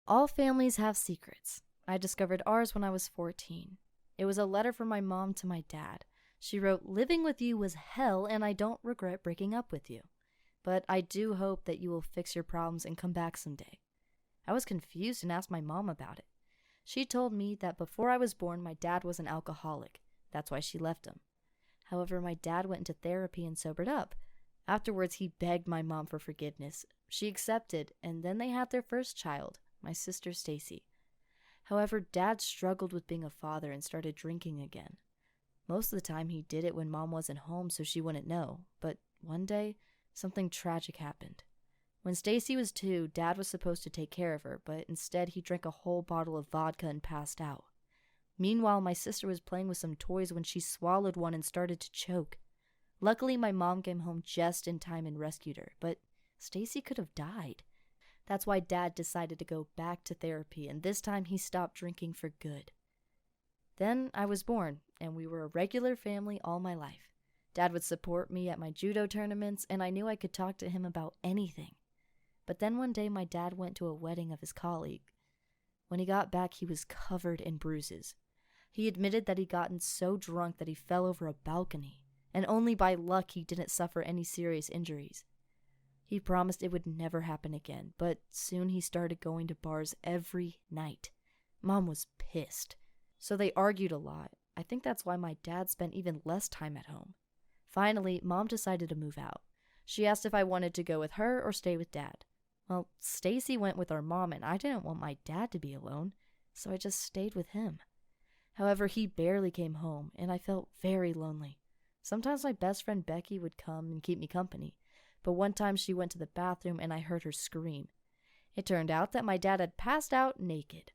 All families have secrets. I discovered ours when I was 14. It was a letter from my mom to my dad. She wrote, "Living with you was hell and I don't regret breaking up with you. But I do hope that you will fix your problems and come back someday." I was confused and asked my mom about it. She told me that before I was born, my dad was an alcoholic. That's why she left him. However, my dad went into therapy and sobered up. Afterwards, he begged my mom for forgiveness. She accepted, and then they had their first child, my sister Stacey. However, Dad struggled with being a father and started drinking again. Most of the time, he did it when Mom wasn't home so she wouldn't know. But one day, something tragic happened. When Stacey was 2, Dad was supposed to take care of her, but instead he drank a whole bottle of vodka and passed out. Meanwhile, my sister was playing with some toys when she swallowed one and started to choke. Luckily, my mom came home just in time and rescued her, but Stacey could have died. That's why Dad decided to go back to therapy, and this time he stopped drinking for good. Then I was born, and we were a regular family all my life. Dad would support me at my judo tournaments, and I knew I could talk to him about anything. But then one day my dad went to a wedding of his colleague. When he got back, he was covered in bruises. He admitted that he'd gotten so drunk that he fell over a balcony, and only by luck he didn't suffer any serious injuries. He promised it would never happen again, but soon he started going to bars every night. Mom was pissed, so they argued a lot. I think that's why my dad spent even less time at home. Finally, Mom decided to move out. She asked if I wanted to go with her or stay with Dad. Well, Stacey went with our mom, and I didn't want my dad to be alone, so I just stayed with him. However, he barely came home, and I felt very lonely. Sometimes my best friend Becky would come and keep me company, but one time she went to the bathroom and I heard her scream. It turned out that my dad had passed out naked.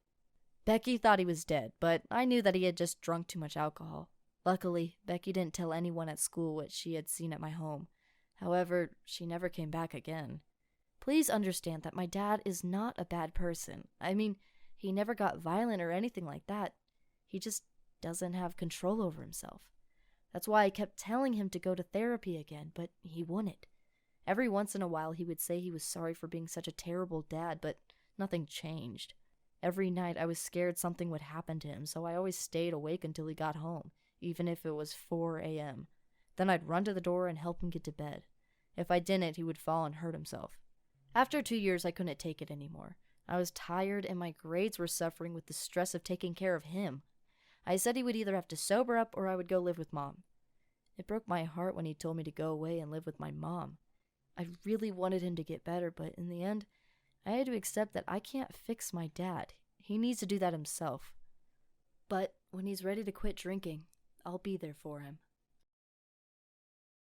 Becky thought he was dead, but I knew that he had just drunk too much alcohol. Luckily, Becky didn't tell anyone at school what she had seen at my home. However, she never came back again. Please understand that my dad is not a bad person. I mean, he never got violent or anything like that. He just doesn't have control over himself. That's why I kept telling him to go to therapy again, but he wouldn't. Every once in a while he would say he was sorry for being such a terrible dad, but nothing changed. Every night I was scared something would happen to him, so I always stayed awake until he got home, even if it was 4 a.m. Then I'd run to the door and help him get to bed. If I didn't, he would fall and hurt himself. After 2 years, I couldn't take it anymore. I was tired and my grades were suffering with the stress of taking care of him. I said he would either have to sober up or I would go live with Mom. It broke my heart when he told me to go away and live with my mom. I really wanted him to get better, but in the end, I had to accept that I can't fix my dad. He needs to do that himself. But when he's ready to quit drinking, I'll be there for him.